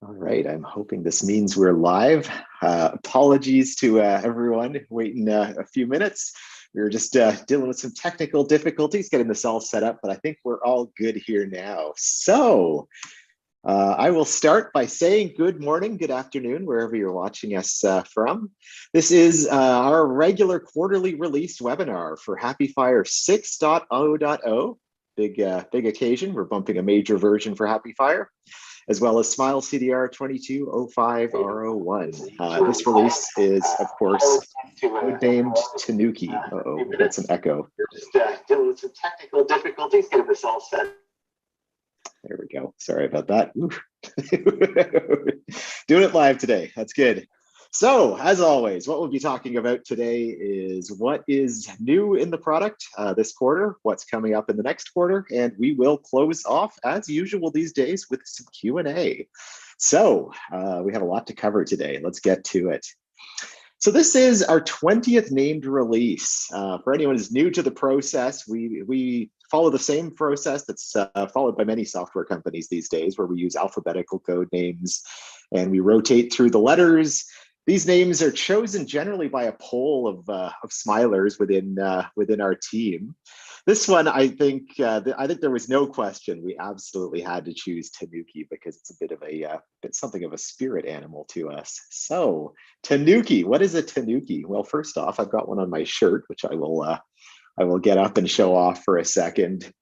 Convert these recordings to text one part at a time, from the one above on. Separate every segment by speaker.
Speaker 1: All right, I'm hoping this means we're live. Apologies to everyone waiting a few minutes. We were just dealing with some technical difficulties getting this all set up, but I think we're all good here now. So I will start by saying good morning, good afternoon, wherever you're watching us from. This is our regular quarterly release webinar for HAPI-FHIR 6.0.0. Big occasion. We're bumping a major version for HAPI-FHIR, as well as Smile CDR 2205 R01. This release is, of course, named Tanuki. Uh-oh, that's an echo. We're just dealing with some technical difficulties getting this all set. There we go. Sorry about that. Doing it live today. That's good. So, as always, what we'll be talking about today is what is new in the product this quarter, what's coming up in the next quarter, and we will close off, as usual these days, with some Q&A. So, we have a lot to cover today. Let's get to it. So this is our 20th named release. For anyone who's new to the process, we follow the same process that's followed by many software companies these days, where we use alphabetical code names and we rotate through the letters. These names are chosen generally by a poll of smilers within our team. This one, I think there was no question. We absolutely had to choose Tanuki because it's a bit of it's something of a spirit animal to us. So Tanuki, what is a Tanuki? Well, first off, I've got one on my shirt, which I will get up and show off for a second.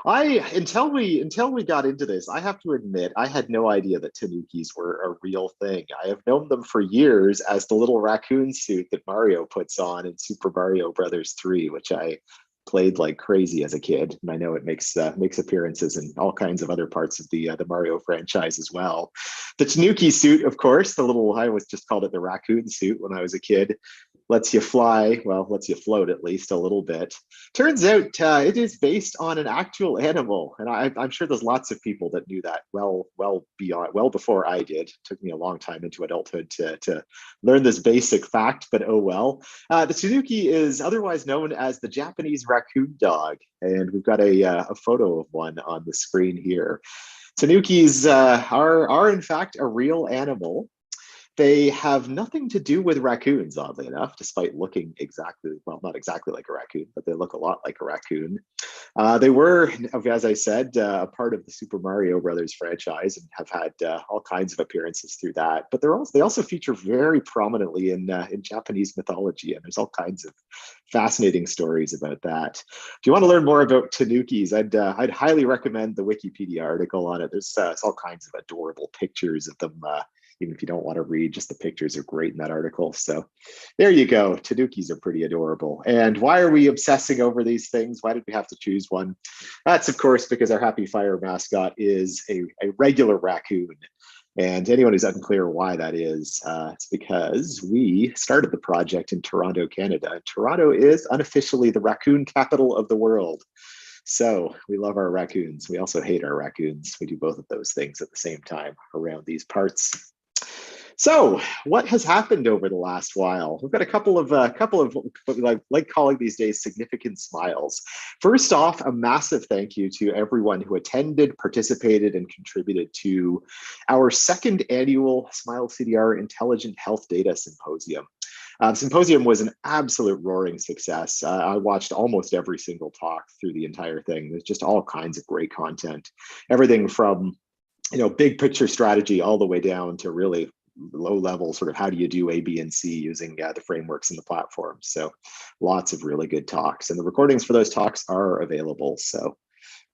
Speaker 1: Until we got into this, I have to admit, I had no idea that Tanukis were a real thing. I have known them for years as the little raccoon suit that Mario puts on in Super Mario Brothers 3, which I played like crazy as a kid, and I know it makes appearances in all kinds of other parts of the Mario franchise as well. The Tanuki suit, of course, I always just called it the raccoon suit when I was a kid. Lets you fly, well, lets you float at least a little bit. Turns out it is based on an actual animal, and I'm sure there's lots of people that knew that well before I did. It took me a long time into adulthood to learn this basic fact, but oh well. The Tanuki is otherwise known as the Japanese raccoon dog, and we've got a photo of one on the screen here. Tanukis are in fact a real animal. They have nothing to do with raccoons, oddly enough, despite looking not exactly like a raccoon, but they look a lot like a raccoon. They were, as I said, a part of the Super Mario Brothers franchise and have had all kinds of appearances through that. But they also feature very prominently in Japanese mythology, and there's all kinds of fascinating stories about that. If you want to learn more about Tanukis, I'd highly recommend the Wikipedia article on it. There's all kinds of adorable pictures of them. Even if you don't want to read, just the pictures are great in that article. So there you go. Tanukis are pretty adorable. And why are we obsessing over these things? Why did we have to choose one? That's, of course, because our HAPI-FHIR mascot is a regular raccoon. And anyone who's unclear why that is, it's because we started the project in Toronto, Canada. And Toronto is unofficially the raccoon capital of the world. So we love our raccoons. We also hate our raccoons. We do both of those things at the same time around these parts. So what has happened over the last while? We've got a couple of what we like calling these days significant smiles. First off, a massive thank you to everyone who attended, participated, and contributed to our second annual Smile CDR Intelligent Health Data Symposium. Symposium was an absolute roaring success. I watched almost every single talk through the entire thing. There's just all kinds of great content. Everything from big picture strategy all the way down to really low level sort of how do you do A, B, and C using the frameworks and the platforms. So lots of really good talks, and the recordings for those talks are available. So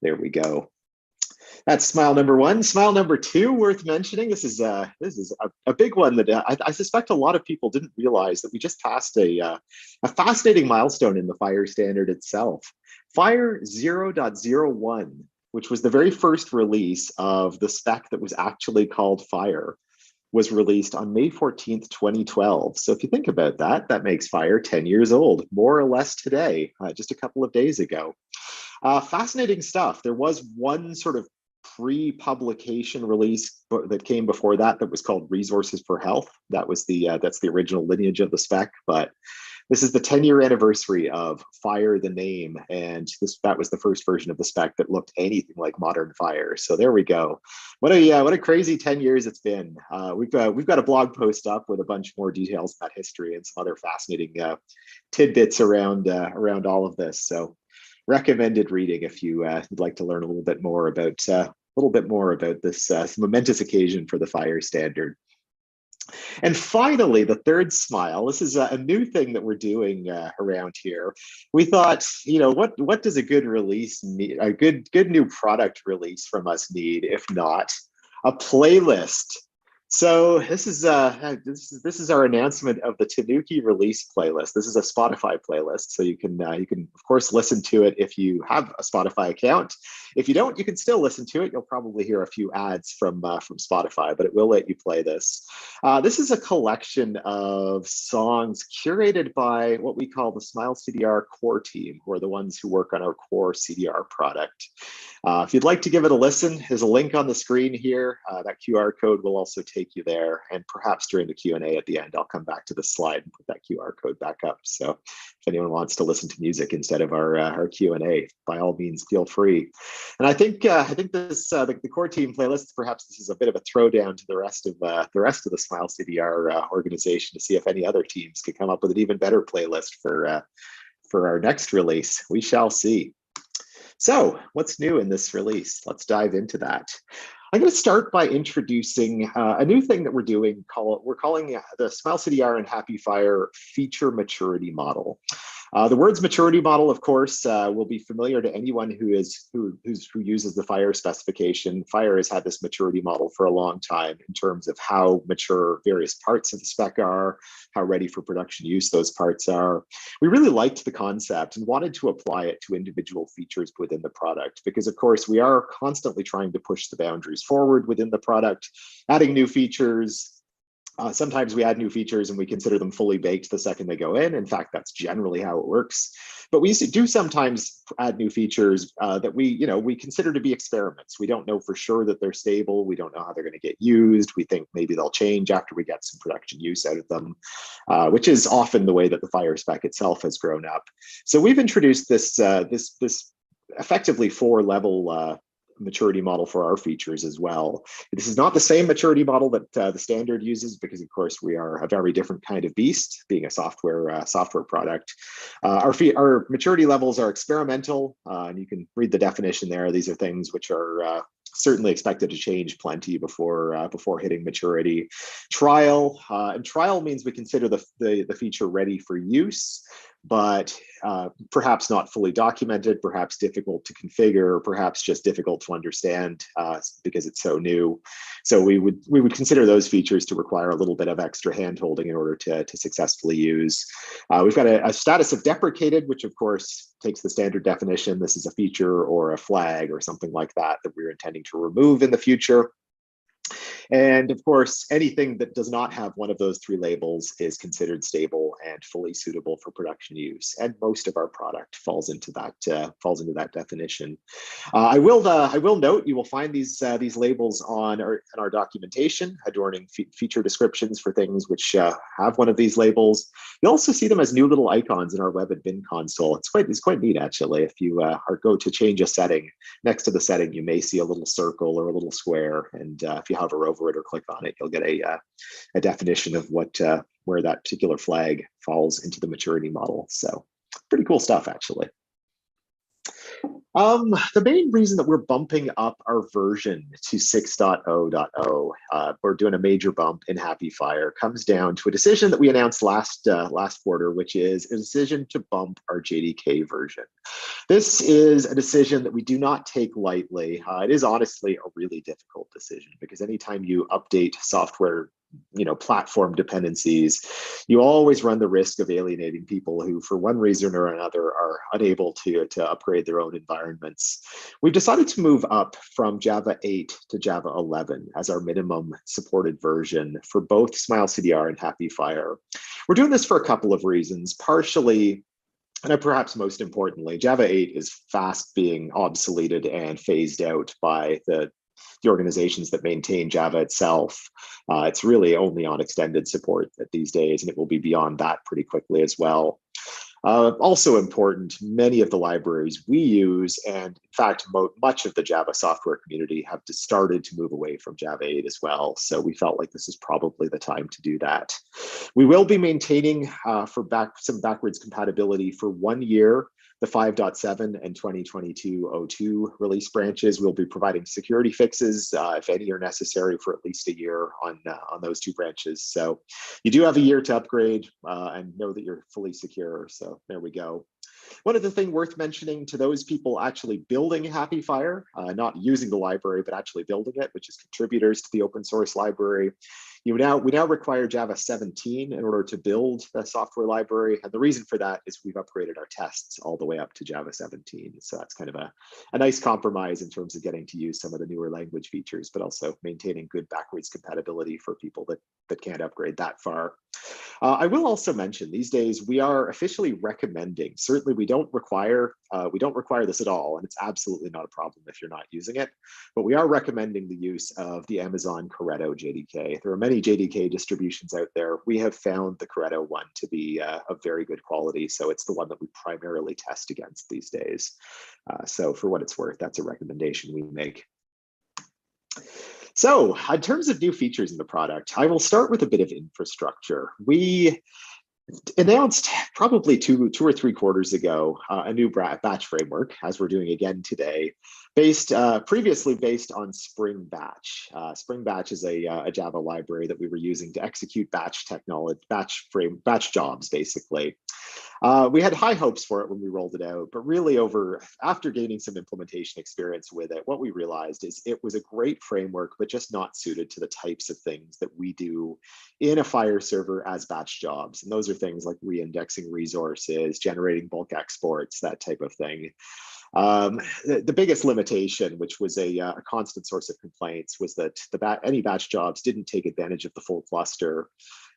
Speaker 1: there we go. That's smile number one. Smile number two, worth mentioning. This is a big one that I suspect a lot of people didn't realize that we just passed a fascinating milestone in the FHIR standard itself. FHIR 0.01, which was the very first release of the spec that was actually called FHIR, was released on May 14th, 2012. So if you think about that, that makes FHIR 10 years old, more or less today, just a couple of days ago. Fascinating stuff. There was one sort of pre-publication release that came before that was called Resources for Health. That was that's the original lineage of the spec, but This is the 10-year anniversary of FHIR the name, and that was the first version of the spec that looked anything like modern FHIR. So there we go. What a crazy 10 years it's been. We've got a blog post up with a bunch more details about history and some other fascinating tidbits around all of this. So recommended reading if you'd like to learn a little bit more about this momentous occasion for the FHIR standard. And finally, the third smile. This is a new thing that we're doing around here. We thought, what does a good release need? A good new product release from us need, if not a playlist? So this is our announcement of the Tanuki release playlist. This is a Spotify playlist, so you can of course listen to it if you have a Spotify account. If you don't, you can still listen to it. You'll probably hear a few ads from Spotify, but it will let you play this. This is a collection of songs curated by what we call the Smile CDR core team, who are the ones who work on our core CDR product. If you'd like to give it a listen, there's a link on the screen here. That QR code will also take you there, and perhaps during the Q&A at the end, I'll come back to the slide and put that QR code back up. So if anyone wants to listen to music instead of our Q&A, by all means, feel free. And I think this the core team playlist, perhaps this is a bit of a throwdown to the rest of the Smile CDR organization to see if any other teams could come up with an even better playlist for our next release. We shall see. So what's new in this release? Let's dive into that. I'm going to start by introducing a new thing that we're doing. We're calling the Smile CDR and HAPI feature maturity model. The words maturity model, of course, will be familiar to anyone who uses the FHIR specification. FHIR has had this maturity model for a long time in terms of how mature various parts of the spec are, how ready for production use those parts are. We really liked the concept and wanted to apply it to individual features within the product because, of course, we are constantly trying to push the boundaries forward within the product, adding new features. Sometimes we add new features and we consider them fully baked the second they go in. In fact, that's generally how it works. But we do sometimes add new features that we consider to be experiments. We don't know for sure that they're stable. We don't know how they're going to get used. We think maybe they'll change after we get some production use out of them, which is often the way that the FHIR spec itself has grown up. So we've introduced this effectively 4-level maturity model for our features as well. This is not the same maturity model that the standard uses because, of course, we are a very different kind of beast, being a software product. Our maturity levels are experimental, and you can read the definition there. These are things which are certainly expected to change plenty before hitting maturity. Trial, and trial means we consider the feature ready for use, but perhaps not fully documented, perhaps difficult to configure, perhaps just difficult to understand because it's so new. So we would consider those features to require a little bit of extra hand-holding in order to successfully use. We've got a status of deprecated, which of course takes the standard definition. This is a feature or a flag or something like that we're intending to remove in the future. And of course, anything that does not have one of those 3 labels is considered stable and fully suitable for production use. And most of our product falls into that definition. I will note you will find these labels on our documentation, adorning feature descriptions for things which have one of these labels. You'll also see them as new little icons in our web admin console. It's quite neat actually. If you go to change a setting, next to the setting you may see a little circle or a little square, and if you hover over it or click on it, you'll get a definition of where that particular flag falls into the maturity model. So pretty cool stuff, actually. The main reason that we're bumping up our version to 6.0.0, we're doing a major bump in HAPI comes down to a decision that we announced last quarter, which is a decision to bump our JDK version. This is a decision that we do not take lightly. It is honestly a really difficult decision because anytime you update software platform dependencies, you always run the risk of alienating people who, for one reason or another, are unable to upgrade their own environments. We've decided to move up from Java 8 to Java 11 as our minimum supported version for both Smile CDR and HAPI. We're doing this for a couple of reasons. Partially, and perhaps most importantly, Java 8 is fast being obsoleted and phased out by the the organizations that maintain Java itself. It's really only on extended support these days, and it will be beyond that pretty quickly as well. Also important, many of the libraries we use, and in fact, much of the Java software community have started to move away from Java 8 as well. So we felt like this is probably the time to do that. We will be maintaining some backwards compatibility for 1 year, the 5.7 and 2022-02 release branches. We'll be providing security fixes, if any are necessary, for at least a year on those 2 branches. So you do have a year to upgrade and know that you're fully secure. So there we go. One other thing worth mentioning to those people actually building HAPI-FHIR, not using the library, but actually building it, which is contributors to the open source library. We now require Java 17 in order to build the software library. And the reason for that is we've upgraded our tests all the way up to Java 17. So that's kind of a nice compromise in terms of getting to use some of the newer language features, but also maintaining good backwards compatibility for people that can't upgrade that far. I will also mention these days we are officially recommending, certainly we don't require this at all, and it's absolutely not a problem if you're not using it, but we are recommending the use of the Amazon Corretto JDK. There are many JDK distributions out there. We have found the Corretto one to be of very good quality, so it's the one that we primarily test against these days. So for what it's worth, that's a recommendation we make. So in terms of new features in the product, I will start with a bit of infrastructure. We announced probably two or three quarters ago a new batch framework, as we're doing again today, previously based on Spring Batch. Spring Batch is a Java library that we were using to execute batch technology, batch jobs, basically. We had high hopes for it when we rolled it out, but really after gaining some implementation experience with it, what we realized is it was a great framework, but just not suited to the types of things that we do in a FHIR server as batch jobs. And those are things like reindexing resources, generating bulk exports, that type of thing. The biggest limitation, which was a constant source of complaints, was that any batch jobs didn't take advantage of the full cluster,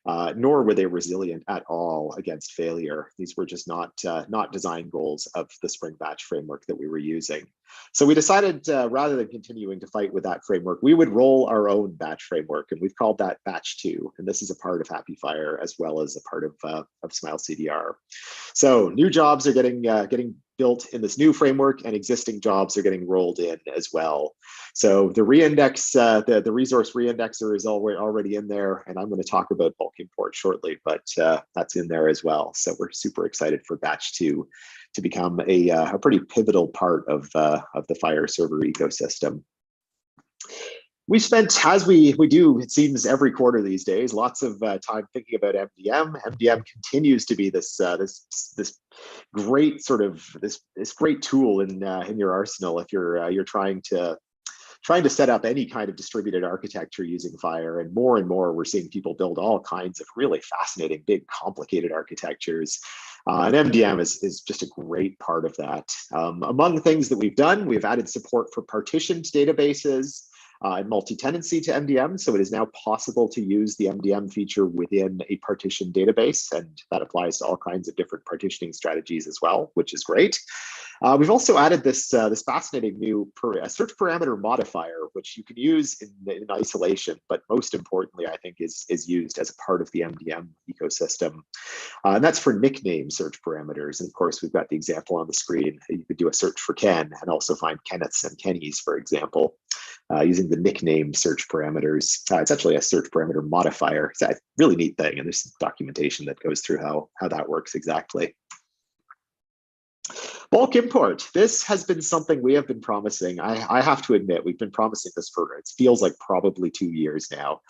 Speaker 1: nor were they resilient at all against failure. These were just not design goals of the Spring Batch framework that we were using. So we decided rather than continuing to fight with that framework, we would roll our own batch framework, and we've called that Batch 2. And this is a part of HAPI-FHIR as well as a part of Smile CDR. So new jobs are getting built in this new framework, and existing jobs are getting rolled in as well. So the reindex, the resource reindexer is already in there, and I'm going to talk about bulk import shortly, but that's in there as well. So we're super excited for Batch 2 to become a pretty pivotal part of the FHIR server ecosystem. We spent, as we do, it seems, every quarter these days, lots of time thinking about MDM. MDM continues to be this great great tool in your arsenal if you're trying to set up any kind of distributed architecture using FHIR. And more we're seeing people build all kinds of really fascinating, big, complicated architectures. And MDM is just a great part of that. Among the things that we've done, we've added support for partitioned databases and multi-tenancy to MDM. So it is now possible to use the MDM feature within a partitioned database, and that applies to all kinds of different partitioning strategies as well, which is great. We've also added this fascinating new search parameter modifier, which you can use in isolation, but most importantly, I think is used as a part of the MDM ecosystem. And that's for nickname search parameters. And of course, we've got the example on the screen. You could do a search for Ken and also find Kenneths and Kennys, for example, using the nickname search parameters. It's actually a search parameter modifier. It's a really neat thing, and there's some documentation that goes through how that works exactly. Bulk import. This has been something we have been promising. I have to admit, we've been promising this for, it feels like probably 2 years now.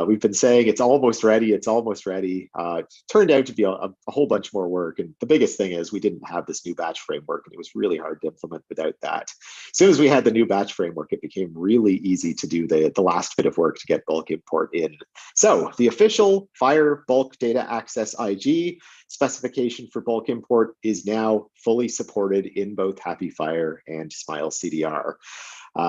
Speaker 1: We've been saying it's almost ready, it's almost ready. It turned out to be a whole bunch more work. And the biggest thing is we didn't have this new batch framework, and it was really hard to implement without that. As soon as we had the new batch framework, it became really easy to do the last bit of work to get bulk import in. So the official FHIR Bulk Data Access IG specification for bulk import is now fully supported in both HAPI-FHIR and Smile CDR.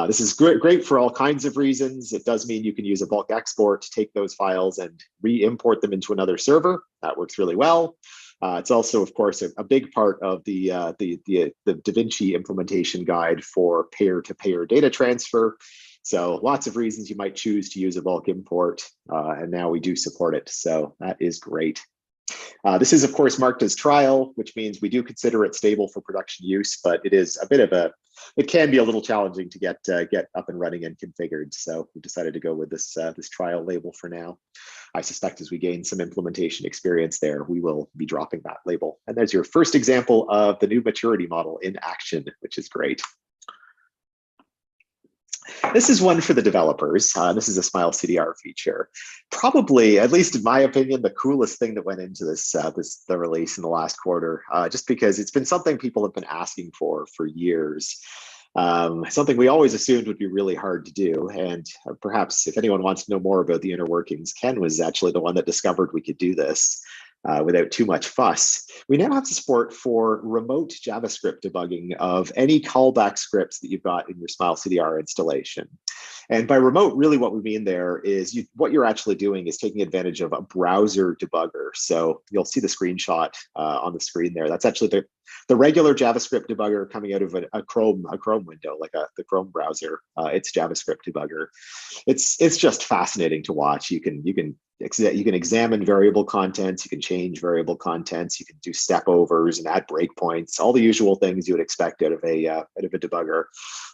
Speaker 1: This is great for all kinds of reasons. It does mean you can use a bulk export to take those files and re-import them into another server. That works really well. It's also, of course, a big part of the DaVinci implementation guide for pair-to-pair data transfer. So lots of reasons you might choose to use a bulk import, and now we do support it. So that is great. This is, of course, marked as trial, which means we do consider it stable for production use, but it is a bit of it can be a little challenging to get up and running and configured. So we decided to go with this trial label for now. I suspect as we gain some implementation experience there, we will be dropping that label. And there's your first example of the new maturity model in action, which is great. This is one for the developers. This is a Smile CDR feature. Probably, at least in my opinion, the coolest thing that went into the release in the last quarter, just because it's been something people have been asking for years. Something we always assumed would be really hard to do. And perhaps if anyone wants to know more about the inner workings, Ken was actually the one that discovered we could do this. Without too much fuss. We now have support for remote JavaScript debugging of any callback scripts that you've got in your Smile CDR installation. And by remote, really what we mean there is what you're actually doing is taking advantage of a browser debugger. So you'll see the screenshot on the screen there. That's actually the regular JavaScript debugger coming out of a Chrome window, like the Chrome browser. It's JavaScript debugger. It's just fascinating to watch. You can examine variable contents, you can change variable contents, you can do step overs and add breakpoints, all the usual things you would expect out of a debugger.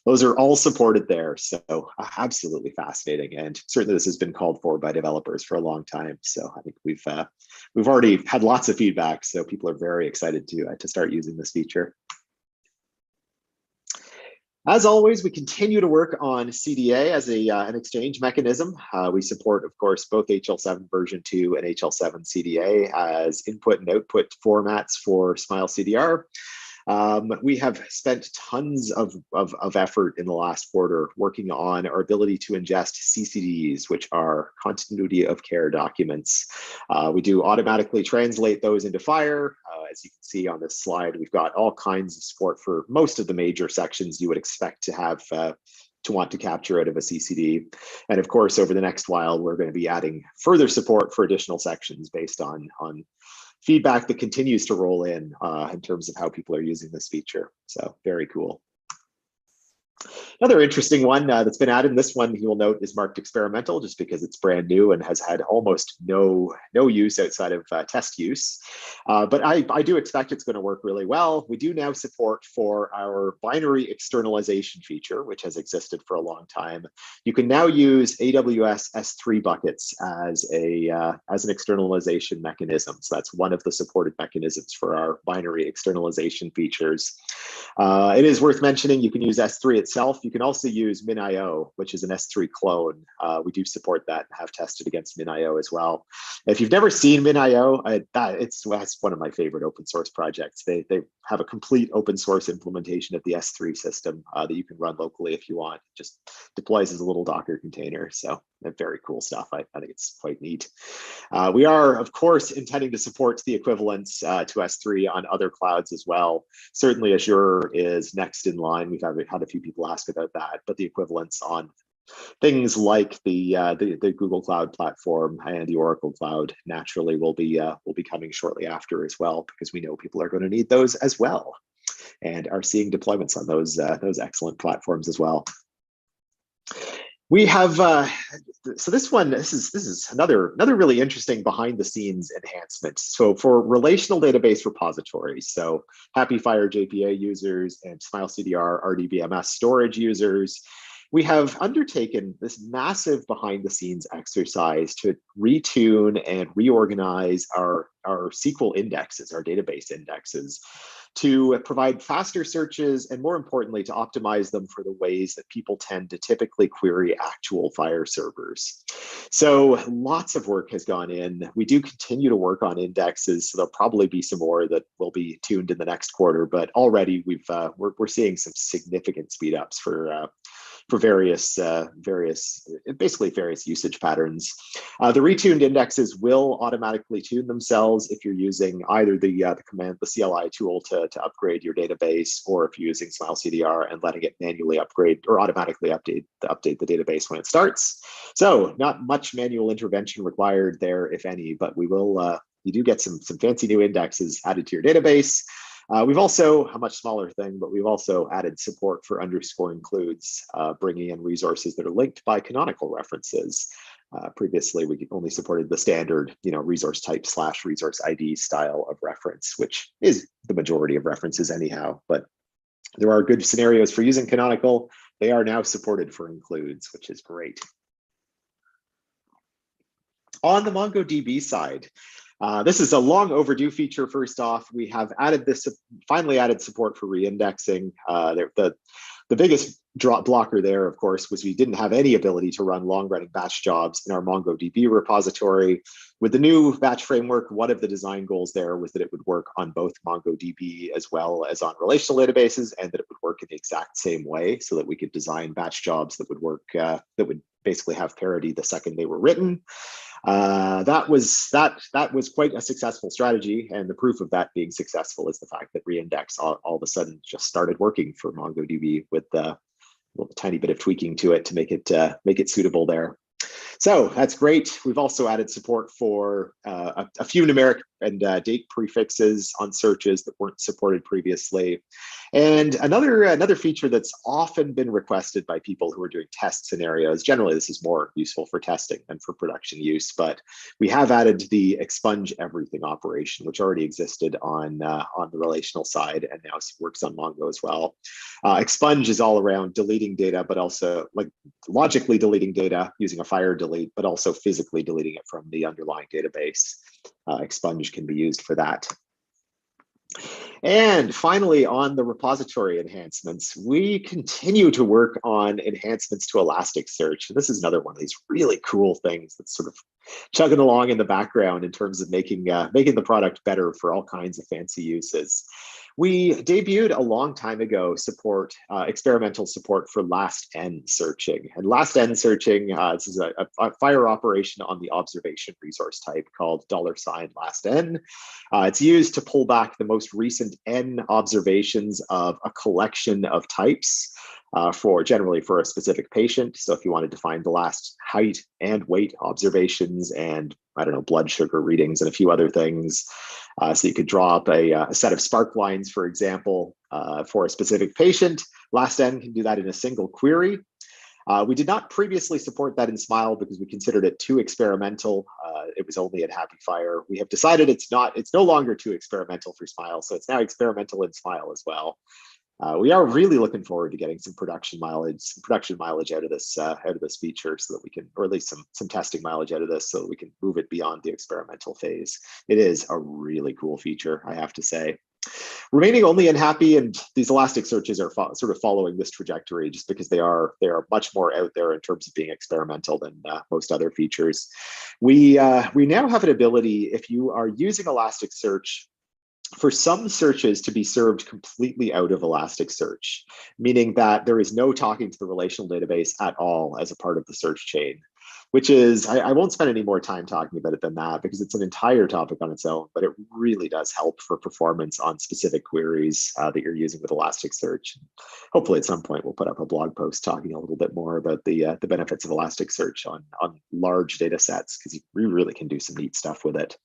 Speaker 1: Those are all supported there. So absolutely fascinating. And certainly this has been called for by developers for a long time. So I think we've already had lots of feedback. So people are very excited to start using this feature. As always, we continue to work on CDA as an exchange mechanism. We support, of course, both HL7 version 2 and HL7 CDA as input and output formats for Smile CDR. We have spent tons of effort in the last quarter working on our ability to ingest CCDs, which are continuity of care documents. We do automatically translate those into FHIR. As you can see on this slide, we've got all kinds of support for most of the major sections you would expect to have to want to capture out of a CCD. And of course, over the next while, we're going to be adding further support for additional sections based on feedback that continues to roll in terms of how people are using this feature. So very cool. Another interesting one that's been added, and this one you will note is marked experimental just because it's brand new and has had almost no use outside of test use. But I do expect it's going to work really well. We do now support for our binary externalization feature, which has existed for a long time. You can now use AWS S3 buckets as an externalization mechanism. So that's one of the supported mechanisms for our binary externalization features. It is worth mentioning you can use S3 itself. You can also use MinIO, which is an S3 clone. We do support that and have tested against MinIO as well. If you've never seen MinIO, it's one of my favorite open source projects. They have a complete open source implementation of the S3 system that you can run locally if you want. It just deploys as a little Docker container. So very cool stuff. I think it's quite neat. We are, of course, intending to support the equivalents to S3 on other clouds as well. Certainly Azure is next in line. We've had a few people ask about that, but the equivalents on things like the Google Cloud platform and the Oracle Cloud naturally will be coming shortly after as well, because we know people are going to need those as well, and are seeing deployments on those excellent platforms as well. We have so this is another really interesting behind the scenes enhancement. So for relational database repositories, so HAPI FHIR JPA users and Smile CDR RDBMS storage users, we have undertaken this massive behind the scenes exercise to retune and reorganize our SQL indexes, our database indexes, to provide faster searches and, more importantly, to optimize them for the ways that people tend to typically query actual FHIR servers. So lots of work has gone in. We do continue to work on indexes, so there'll probably be some more that will be tuned in the next quarter, but already we're seeing some significant speed ups for various usage patterns. The retuned indexes will automatically tune themselves if you're using either the CLI tool to upgrade your database, or if you're using Smile CDR and letting it manually upgrade or automatically update the database when it starts. So not much manual intervention required there, if any, but we will. You do get some fancy new indexes added to your database. We've also, a much smaller thing, but we've also added support for underscore includes, bringing in resources that are linked by canonical references. Previously, we only supported the standard, resource type / resource ID style of reference, which is the majority of references anyhow. But there are good scenarios for using canonical. They are now supported for includes, which is great. On the MongoDB side, this is a long overdue feature. First off, we have finally added support for reindexing. The biggest blocker there, of course, was we didn't have any ability to run long-running batch jobs in our MongoDB repository. With the new batch framework, one of the design goals there was that it would work on both MongoDB as well as on relational databases, and that it would work in the exact same way, so that we could design batch jobs that would work, that would basically have parity the second they were written. That was quite a successful strategy, and the proof of that being successful is the fact that reindex all of a sudden just started working for MongoDB with a tiny bit of tweaking to it to make it suitable there. So that's great. We've also added support for a few numeric and date prefixes on searches that weren't supported previously. And another feature that's often been requested by people who are doing test scenarios, generally this is more useful for testing than for production use, but we have added the expunge everything operation, which already existed on the relational side and now works on Mongo as well. Expunge is all around deleting data, but also like logically deleting data using a FHIR delete, but also physically deleting it from the underlying database. Expunge can be used for that. And finally, on the repository enhancements, we continue to work on enhancements to Elasticsearch. This is another one of these really cool things that's sort of chugging along in the background in terms of making the product better for all kinds of fancy uses. We debuted a long time ago experimental support for last N searching. And last N searching, this is a FHIR operation on the observation resource type called $last N. It's used to pull back the most recent N observations of a collection of types generally for a specific patient. So if you wanted to find the last height and weight observations and, I don't know, blood sugar readings and a few other things. So you could draw up a set of spark lines, for example, for a specific patient. Last N can do that in a single query. We did not previously support that in Smile because we considered it too experimental. It was only at HAPI. We have decided it's no longer too experimental for Smile, so it's now experimental in Smile as well. We are really looking forward to getting some production mileage out of this feature, so that we can, or at least some testing mileage out of this, so that we can move it beyond the experimental phase. It is a really cool feature, I have to say. Remaining only in HAPI, and these elastic searches are sort of following this trajectory, just because they are much more out there in terms of being experimental than most other features. We now have an ability, if you are using Elasticsearch, for some searches to be served completely out of Elasticsearch, meaning that there is no talking to the relational database at all as a part of the search chain, which is, I won't spend any more time talking about it than that because it's an entire topic on its own, but it really does help for performance on specific queries that you're using with Elasticsearch. Hopefully at some point we'll put up a blog post talking a little bit more about the benefits of Elasticsearch on large data sets, because you really can do some neat stuff with it.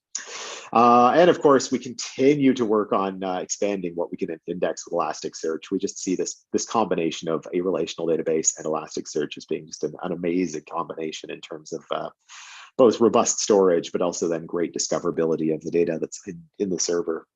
Speaker 1: And of course, we continue to work on expanding what we can index with Elasticsearch. We just see this combination of a relational database and Elasticsearch as being just an amazing combination in terms of both robust storage, but also then great discoverability of the data that's in the server.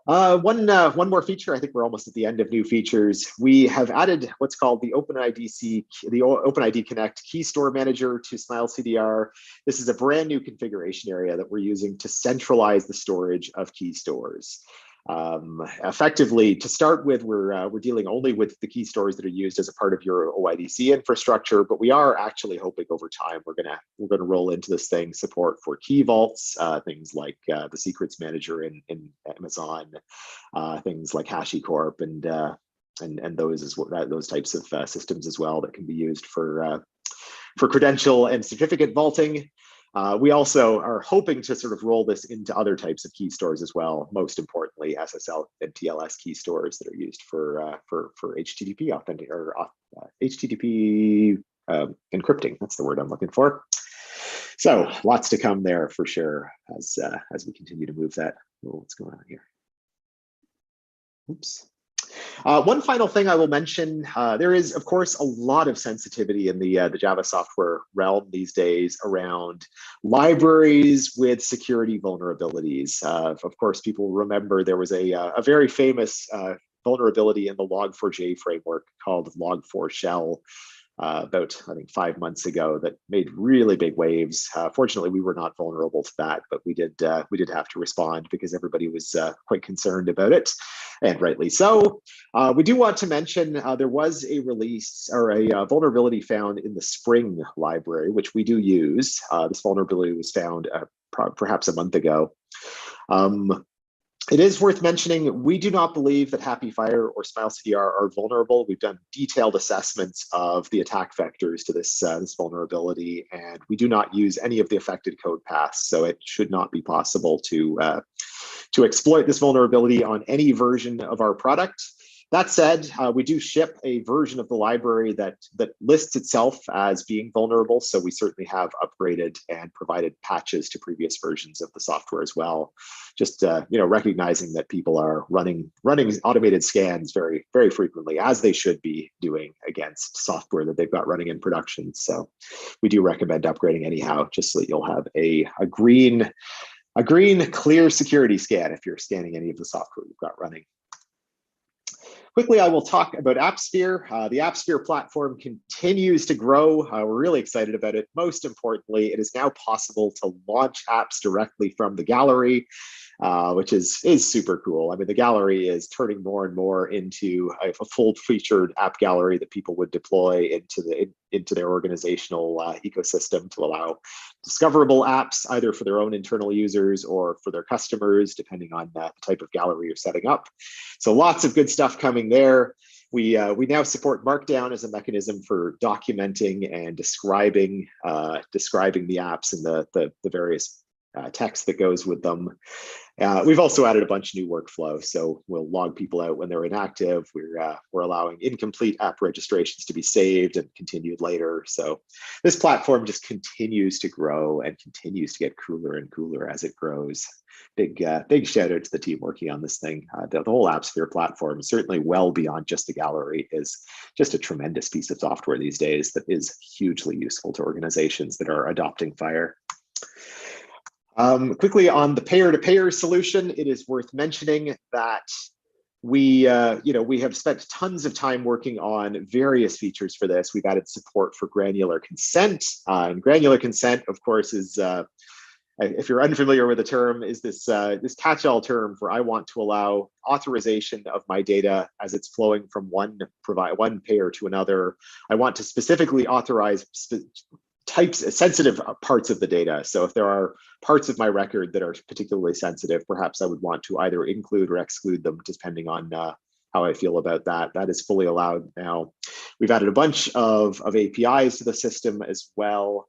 Speaker 1: One more feature. I think we're almost at the end of new features. We have added what's called the OpenID Connect Key Store Manager to Smile CDR. This is a brand new configuration area that we're using to centralize the storage of key stores. Effectively, to start with, we're dealing only with the key stores that are used as a part of your OIDC infrastructure, but we are actually hoping over time we're gonna roll into this thing support for key vaults, things like the secrets manager in Amazon, things like HashiCorp and those types of systems as well that can be used for credential and certificate vaulting. We also are hoping to sort of roll this into other types of key stores as well. Most importantly, SSL and TLS key stores that are used for HTTP authentic or HTTP encrypting. That's the word I'm looking for. So lots to come there for sure as we continue to move that. Oh, what's going on here? Oops. One final thing I will mention, there is, of course, a lot of sensitivity in the Java software realm these days around libraries with security vulnerabilities. Of course, people remember there was a very famous vulnerability in the Log4j framework called Log4Shell about, I think, 5 months ago that made really big waves. Fortunately, we were not vulnerable to that, but we did have to respond because everybody was quite concerned about it, and rightly so. We do want to mention there was a release or a vulnerability found in the Spring library, which we do use. This vulnerability was found perhaps a month ago. It is worth mentioning, we do not believe that HAPI/FHIR or CDR are vulnerable. We've done detailed assessments of the attack vectors to this vulnerability, and we do not use any of the affected code paths. So it should not be possible to exploit this vulnerability on any version of our product. That said, we do ship a version of the library that lists itself as being vulnerable. So we certainly have upgraded and provided patches to previous versions of the software as well. Just recognizing that people are running automated scans very, very frequently, as they should be doing against software that they've got running in production. So we do recommend upgrading anyhow, just so that you'll have a green clear security scan if you're scanning any of the software you've got running. Quickly, I will talk about AppSphere. The AppSphere platform continues to grow. We're really excited about it. Most importantly, it is now possible to launch apps directly from the gallery, which is super cool. I mean, the gallery is turning more and more into a full-featured app gallery that people would deploy into their organizational ecosystem to allow discoverable apps, either for their own internal users or for their customers, depending on the type of gallery you're setting up. So lots of good stuff coming there. We now support Markdown as a mechanism for documenting and describing the apps and the various text that goes with them. We've also added a bunch of new workflow, so we'll log people out when they're inactive. We're allowing incomplete app registrations to be saved and continued later. So this platform just continues to grow and continues to get cooler and cooler as it grows. Big shout out to the team working on this thing. The whole AppSphere platform, certainly well beyond just the gallery, is just a tremendous piece of software these days that is hugely useful to organizations that are adopting FHIR. Quickly on the payer-to-payer solution, it is worth mentioning that we have spent tons of time working on various features for this. We've added support for granular consent, and granular consent, of course, is if you're unfamiliar with the term, is this catch-all term for I want to allow authorization of my data as it's flowing from one payer to another. I want to specifically authorize sensitive parts of the data. So if there are parts of my record that are particularly sensitive, perhaps I would want to either include or exclude them, depending on how I feel about that. That is fully allowed now. We've added a bunch of APIs to the system as well.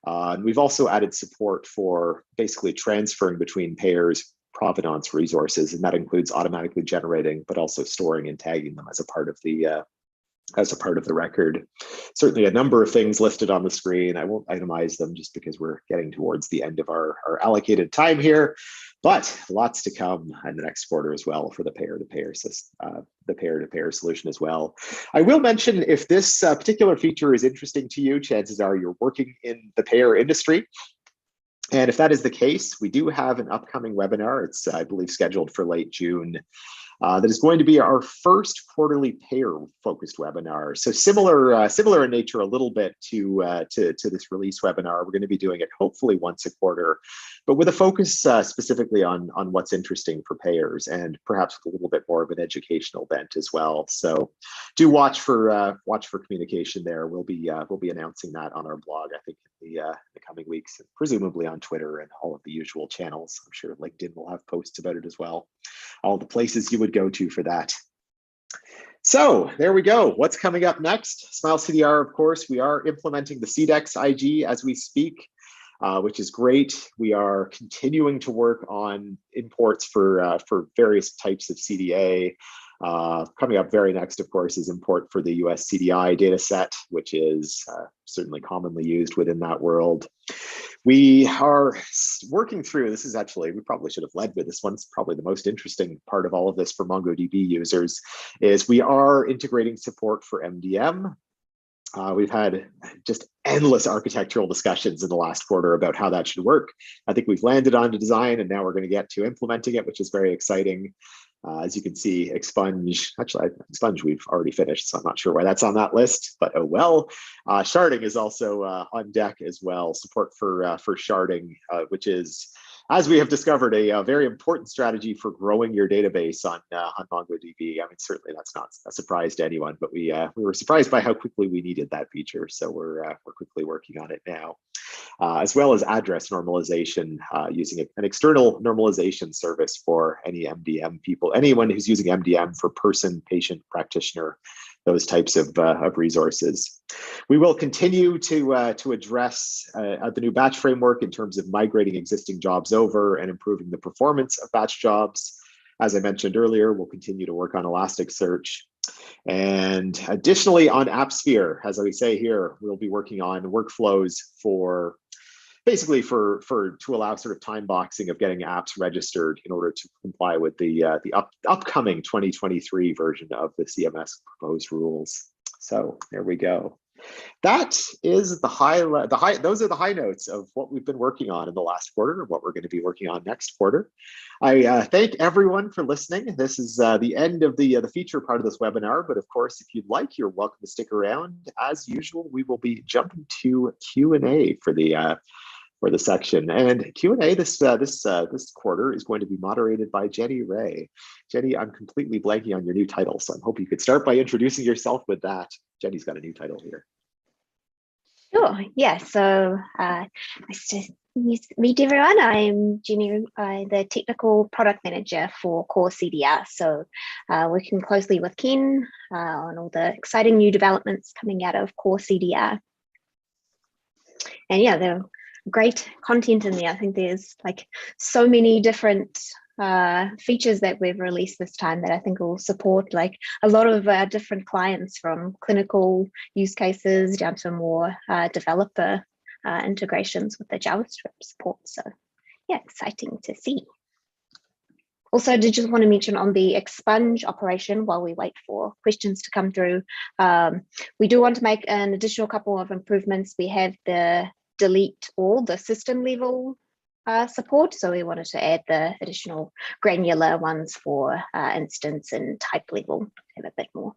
Speaker 1: And we've also added support for basically transferring between payers provenance resources, and that includes automatically generating, but also storing and tagging them as a part of the record. Certainly a number of things listed on the screen. I won't itemize them just because we're getting towards the end of our allocated time here, but lots to come in the next quarter as well for the payer-to-payer solution as well. I will mention, if this particular feature is interesting to you, chances are you're working in the payer industry. And if that is the case, we do have an upcoming webinar. It's, I believe, scheduled for late June. That is going to be our first quarterly payer-focused webinar. So similar in nature a little bit to this release webinar. We're going to be doing it hopefully once a quarter, but with a focus specifically on what's interesting for payers, and perhaps with a little bit more of an educational bent as well. So do watch for communication there. We'll be announcing that on our blog, I think, in the coming weeks, and presumably on Twitter and all of the usual channels. I'm sure LinkedIn will have posts about it as well. All the places you would go to for that. So there we go. What's coming up next? CDR, of course, we are implementing the CDEX IG as we speak, which is great. We are continuing to work on imports for various types of CDA. Coming up very next, of course, is import for the US CDI data set, which is certainly commonly used within that world. We are working through, this is actually, we probably should have led with this one. It's probably the most interesting part of all of this for MongoDB users, is we are integrating support for MDM. We've had just endless architectural discussions in the last quarter about how that should work. I think we've landed on the design, and now we're going to get to implementing it, which is very exciting. As you can see, Expunge, actually, Expunge we've already finished, so I'm not sure why that's on that list, but oh well. Sharding is also on deck as well, support for sharding, which is, as we have discovered, a very important strategy for growing your database on MongoDB. I mean, certainly that's not a surprise to anyone, but we were surprised by how quickly we needed that feature, so we're quickly working on it now. As well as address normalization using an external normalization service for any MDM people, anyone who's using MDM for person, patient, practitioner, those types of resources. We will continue to address the new batch framework in terms of migrating existing jobs over and improving the performance of batch jobs. As I mentioned earlier, we'll continue to work on Elasticsearch. And additionally, on AppSphere, as we say here, we'll be working on workflows for basically to allow sort of time boxing of getting apps registered in order to comply with the upcoming 2023 version of the CMS proposed rules. So there we go. That is those are the high notes of what we've been working on in the last quarter and what we're going to be working on next quarter. I thank everyone for listening. This is the end of the feature part of this webinar, but of course, if you'd like, you're welcome to stick around. As usual, we will be jumping to Q&A for the section, and Q&A this quarter is going to be moderated by Jenny Ray. Jenny, I'm completely blanking on your new title, so I'm hoping you could start by introducing yourself with that. Jenny's got a new title here.
Speaker 2: Sure, yeah, so nice to meet everyone. I'm Jenny, the Technical Product Manager for Core CDR, so working closely with Ken on all the exciting new developments coming out of Core CDR. And yeah, there are great content in there. I think there's like so many different features that we've released this time that I think will support like a lot of different clients, from clinical use cases down to more developer integrations with the JavaScript support. So yeah, exciting to see. Also, I did just want to mention on the expunge operation, while we wait for questions to come through, we do want to make an additional couple of improvements. We have the delete all the system level support, so we wanted to add the additional granular ones for instance and type level, have a bit more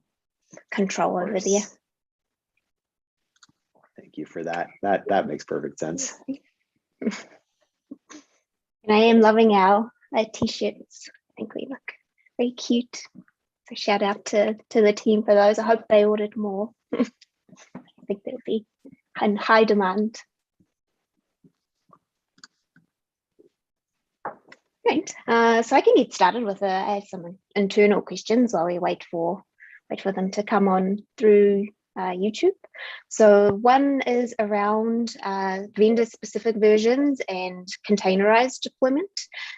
Speaker 2: control over there.
Speaker 1: Thank you for that. That makes perfect sense.
Speaker 2: And I am loving our t-shirts. I think we look very cute. So shout out to the team for those. I hope they ordered more. I think they'll be in high demand. Great. So I can get started with I have some internal questions while we wait for them to come on through YouTube. So one is around vendor-specific versions and containerized deployment.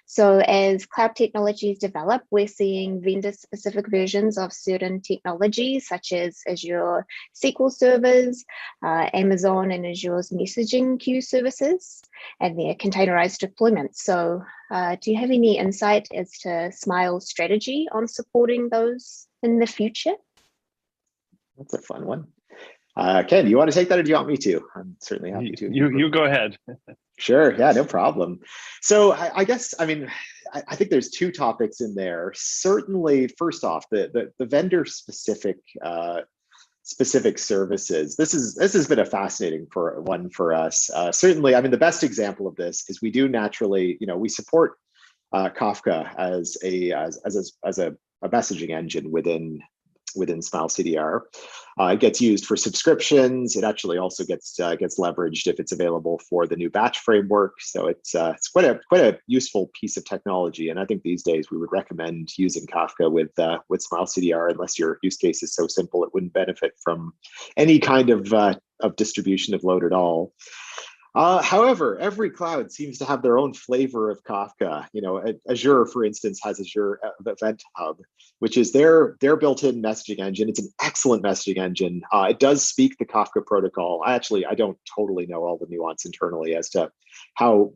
Speaker 2: So as cloud technologies develop, we're seeing vendor-specific versions of certain technologies, such as Azure SQL servers, Amazon and Azure's messaging queue services, and their containerized deployments. So do you have any insight as to Smile's strategy on supporting those in the future?
Speaker 1: That's a fun one. Ken, do you want to take that, or do you want me to? I'm certainly happy to.
Speaker 3: You go ahead.
Speaker 1: Sure, yeah, no problem. So I guess, I mean, I think there's two topics in there. Certainly, first off, the vendor specific services. This has been a fascinating one for us. Certainly, I mean, the best example of this is we do naturally, we support Kafka as a messaging engine within Smile CDR. It gets used for subscriptions. It actually also gets leveraged if it's available for the new batch framework. So it's quite a useful piece of technology. And I think these days we would recommend using Kafka with Smile CDR, unless your use case is so simple it wouldn't benefit from any kind of distribution of load at all. However, every cloud seems to have their own flavor of Kafka. You know, Azure, for instance, has Azure Event Hub, which is their built-in messaging engine. It's an excellent messaging engine. It does speak the Kafka protocol. I don't totally know all the nuance internally as to how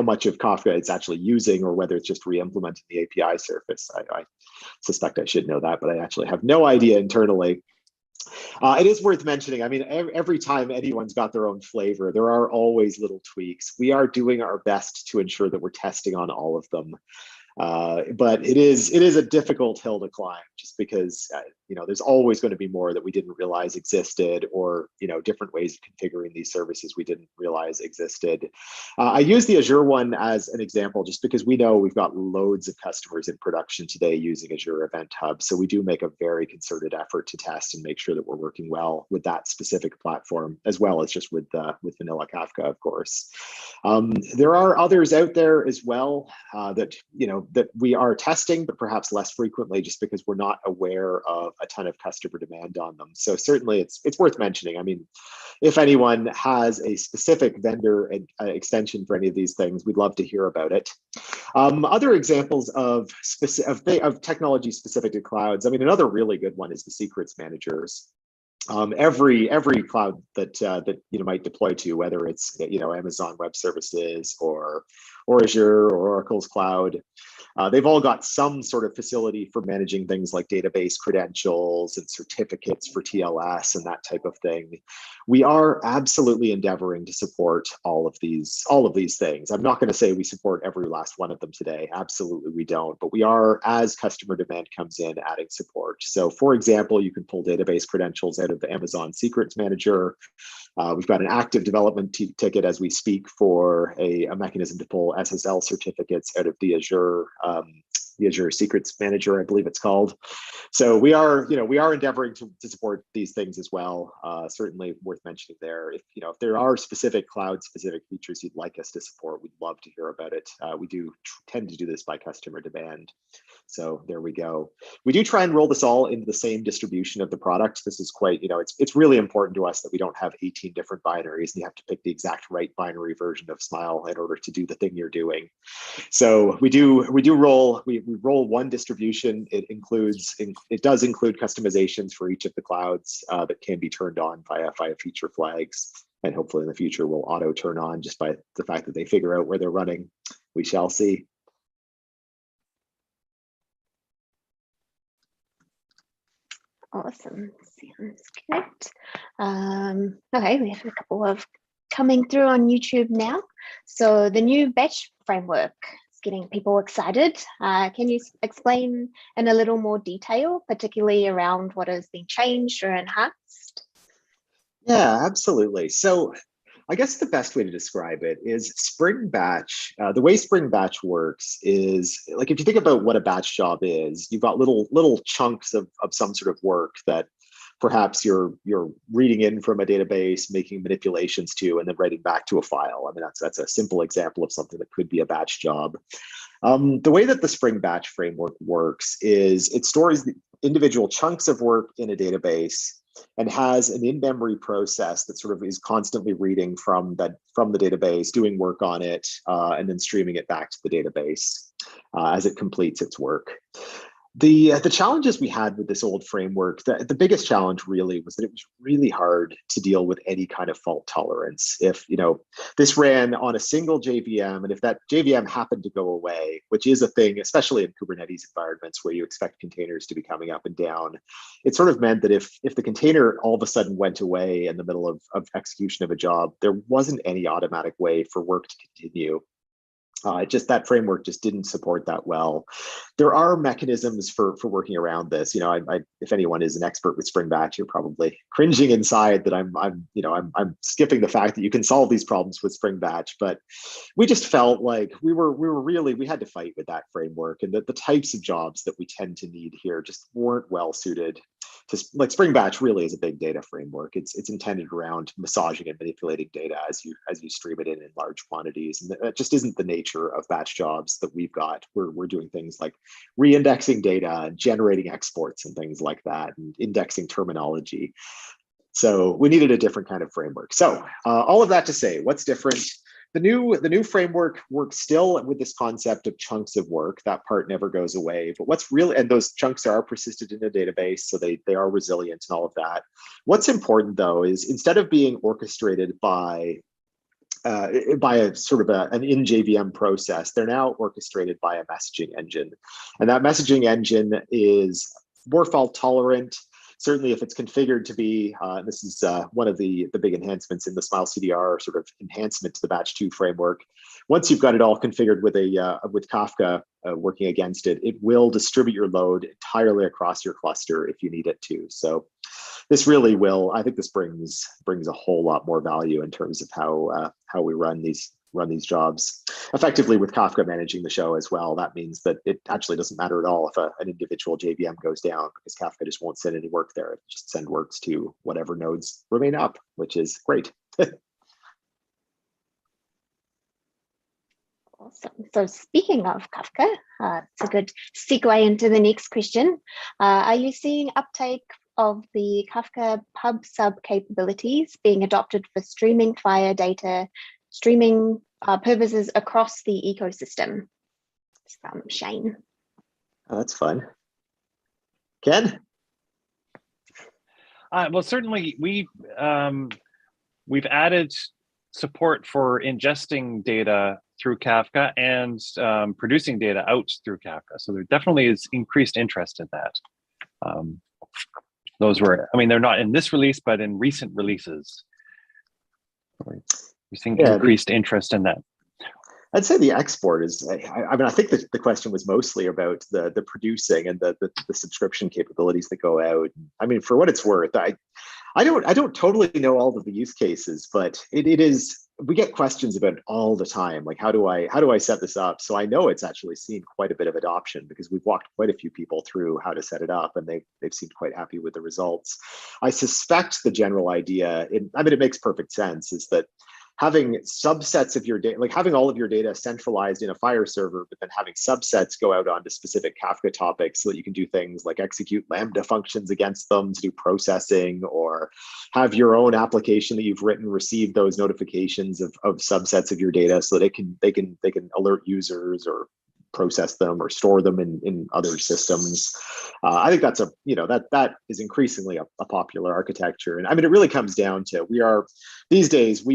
Speaker 1: much of Kafka it's actually using, or whether it's just re-implementing the API surface. I suspect I should know that, but I actually have no idea internally. It is worth mentioning. I mean, every time anyone's got their own flavor, there are always little tweaks. We are doing our best to ensure that we're testing on all of them. But it is a difficult hill to climb, just because you know, there's always going to be more that we didn't realize existed, or you know, different ways of configuring these services we didn't realize existed. I use the Azure one as an example just because we know we've got loads of customers in production today using Azure Event Hub, so we do make a very concerted effort to test and make sure that we're working well with that specific platform, as well as just with vanilla Kafka, of course. There are others out there as well that you know, that we are testing, but perhaps less frequently, just because we're not aware of a ton of customer demand on them. So certainly it's worth mentioning. I mean, if anyone has a specific vendor extension for any of these things, we'd love to hear about it. Other examples of technology specific to clouds, I mean, another really good one is the secrets managers. Every cloud that you know, might deploy to, whether it's you know, Amazon Web Services or Azure or Oracle's cloud, they've all got some sort of facility for managing things like database credentials and certificates for TLS and that type of thing. We are absolutely endeavoring to support all of these things. I'm not going to say we support every last one of them today. Absolutely, we don't. But we are, as customer demand comes in, adding support. So, for example, you can pull database credentials out of the Amazon Secrets Manager. We've got an active development ticket as we speak for a mechanism to pull SSL certificates out of the Azure Secrets Manager, I believe it's called. So we are endeavoring to support these things as well. Certainly worth mentioning there. If there are specific cloud-specific features you'd like us to support, we'd love to hear about it. We do tend to do this by customer demand. So there we go. We do try and roll this all into the same distribution of the product. This is quite, it's really important to us that we don't have 18 different binaries and you have to pick the exact right binary version of Smile in order to do the thing you're doing. So we roll one distribution. It does include customizations for each of the clouds that can be turned on via feature flags. And hopefully in the future will auto turn on just by the fact that they figure out where they're running. We shall see.
Speaker 2: Awesome. Sounds correct. Okay, we have a couple of coming through on YouTube now. So the new batch framework is getting people excited. Can you explain in a little more detail, particularly around what has been changed or enhanced?
Speaker 1: Yeah, absolutely. So I guess the best way to describe it is Spring Batch. The way Spring Batch works is, like, if you think about what a batch job is, you've got little chunks of some sort of work that perhaps you're reading in from a database, making manipulations to, and then writing back to a file. I mean, that's a simple example of something that could be a batch job. The way that the Spring Batch framework works is it stores the individual chunks of work in a database and has an in-memory process that sort of is constantly reading from the database, doing work on it, and then streaming it back to the database as it completes its work. The challenges we had with this old framework, the biggest challenge really was that it was really hard to deal with any kind of fault tolerance. If this ran on a single JVM, and if that JVM happened to go away, which is a thing, especially in Kubernetes environments where you expect containers to be coming up and down, it sort of meant that if the container all of a sudden went away in the middle of execution of a job, there wasn't any automatic way for work to continue. That framework just didn't support that well. There are mechanisms for working around this. If anyone is an expert with Spring Batch, you're probably cringing inside that I'm skipping the fact that you can solve these problems with Spring Batch. But we just felt like we had to fight with that framework, and that the types of jobs that we tend to need here just weren't well suited. Like, Spring Batch really is a big data framework. It's intended around massaging and manipulating data as you stream it in large quantities, and that just isn't the nature of batch jobs that we've got. We're doing things like reindexing data and generating exports and things like that, and indexing terminology. So we needed a different kind of framework. So all of that to say, what's different? The new framework works still with this concept of chunks of work. That part never goes away. But what's really, and those chunks are persisted in a database, so they are resilient and all of that. What's important though is instead of being orchestrated by a sort of an in-JVM process, they're now orchestrated by a messaging engine. And that messaging engine is more fault tolerant. Certainly if it's configured to be, this is one of the big enhancements in the Smile CDR sort of enhancement to the batch 2 framework. Once you've got it all configured with Kafka working against it, it will distribute your load entirely across your cluster if you need it to. So this really will, I think this brings a whole lot more value in terms of how we run these jobs. Effectively with Kafka managing the show as well, that means that it actually doesn't matter at all if an individual JVM goes down, because Kafka just won't send any work there. It just send works to whatever nodes remain up, which is great.
Speaker 2: Awesome. So speaking of Kafka, it's a good segue into the next question. Are you seeing uptake of the Kafka pub sub capabilities being adopted for streaming FHIR data, streaming purposes across the ecosystem? It's from Shane.
Speaker 1: Oh, that's fun. Ken?
Speaker 3: Well, certainly we've added support for ingesting data through Kafka and producing data out through Kafka. So there definitely is increased interest in that. Those were, I mean, they're not in this release, but in recent releases. We're seeing increased interest in that.
Speaker 1: I'd say the export is, I mean, I think that the question was mostly about the producing and the subscription capabilities that go out. I mean, for what it's worth, I don't totally know all of the use cases, but it is, we get questions about it all the time. Like, how do I set this up? So I know it's actually seen quite a bit of adoption because we've walked quite a few people through how to set it up, and they've seemed quite happy with the results. I suspect the general idea, I mean, it makes perfect sense, is that having subsets of your data, like having all of your data centralized in a FHIR server, but then having subsets go out onto specific Kafka topics so that you can do things like execute Lambda functions against them to do processing, or have your own application that you've written receive those notifications of subsets of your data so that they can alert users or process them or store them in other systems. I think that's that is increasingly a popular architecture. And I mean, it really comes down to, these days,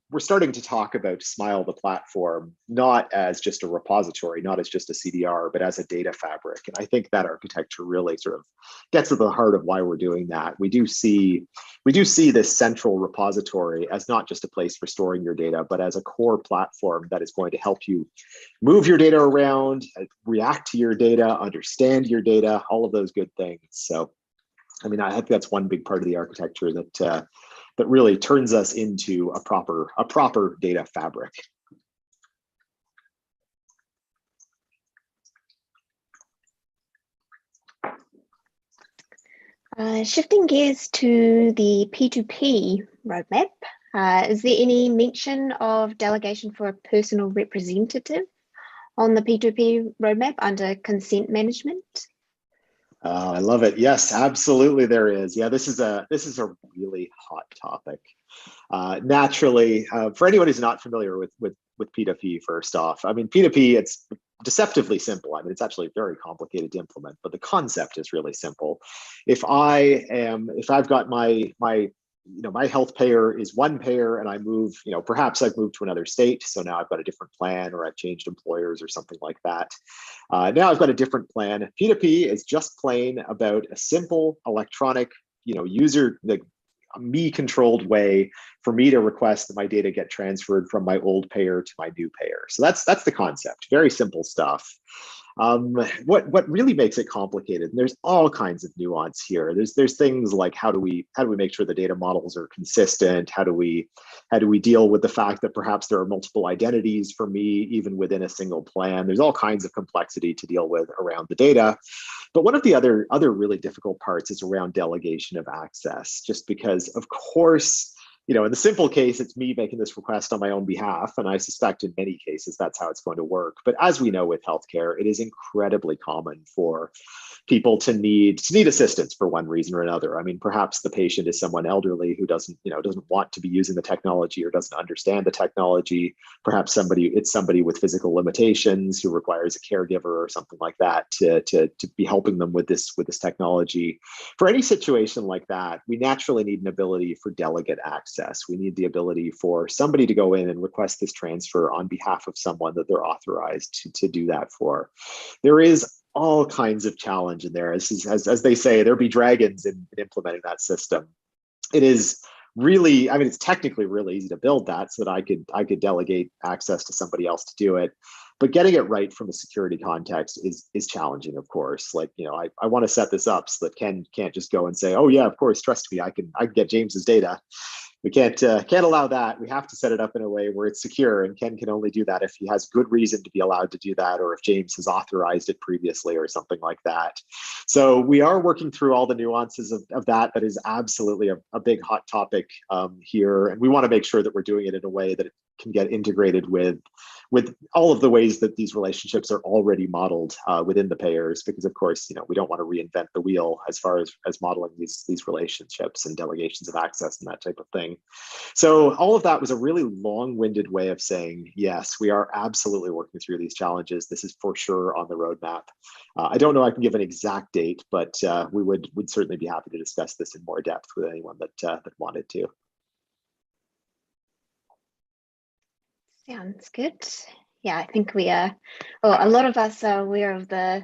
Speaker 1: we're starting to talk about Smile, the platform, not as just a repository, not as just a CDR, but as a data fabric. And I think that architecture really sort of gets at the heart of why we're doing that. We do see this central repository as not just a place for storing your data, but as a core platform that is going to help you move your data around, react to your data, understand your data, all of those good things. So, I mean, I think that's one big part of the architecture that really turns us into a proper data fabric.
Speaker 2: Shifting gears to the P2P roadmap, is there any mention of delegation for a personal representative on the P2P roadmap under consent management?
Speaker 1: I love it. Yes, absolutely there is. Yeah, this is a really hot topic. Naturally, for anyone who's not familiar with P2P, first off, I mean, P2P, it's deceptively simple. I mean, it's actually very complicated to implement, but the concept is really simple. If I've got my health payer is one payer, and I move, perhaps I've moved to another state, so now I've got a different plan, or I've changed employers or something like that. Now I've got a different plan. P2P is just plain about a simple electronic, user, me-controlled way for me to request that my data get transferred from my old payer to my new payer. So that's the concept. Very simple stuff. What really makes it complicated, and there's all kinds of nuance here. There's things like how do we make sure the data models are consistent? How do we deal with the fact that perhaps there are multiple identities for me even within a single plan? There's all kinds of complexity to deal with around the data. But one of the other really difficult parts is around delegation of access, just because, of course, in the simple case, it's me making this request on my own behalf, and I suspect in many cases that's how it's going to work. But as we know with healthcare, it is incredibly common for people to need assistance for one reason or another. I mean, perhaps the patient is someone elderly who doesn't want to be using the technology or doesn't understand the technology. Perhaps it's somebody with physical limitations who requires a caregiver or something like that to be helping them with this technology. For any situation like that, we naturally need an ability for delegate access. We need the ability for somebody to go in and request this transfer on behalf of someone that they're authorized to do that for. There is all kinds of challenge in there. As they say, there be dragons in implementing that system. It is really, I mean, it's technically really easy to build that so that I could delegate access to somebody else to do it. But getting it right from a security context is challenging, of course. Like, I want to set this up so that Ken can't just go and say, oh yeah, of course, trust me, I can get James's data. We can't allow that. We have to set it up in a way where it's secure, and Ken can only do that if he has good reason to be allowed to do that, or if James has authorized it previously or something like that. So we are working through all the nuances of that. That is absolutely a big hot topic here, and we want to make sure that we're doing it in a way that it can get integrated with all of the ways that these relationships are already modeled within the payers, because of course, we don't want to reinvent the wheel as far as modeling these relationships and delegations of access and that type of thing. So all of that was a really long-winded way of saying, yes, we are absolutely working through these challenges. This is for sure on the roadmap. I don't know I can give an exact date, but we would certainly be happy to discuss this in more depth with anyone that wanted to.
Speaker 2: Sounds good. Yeah, I think we are, a lot of us are aware of the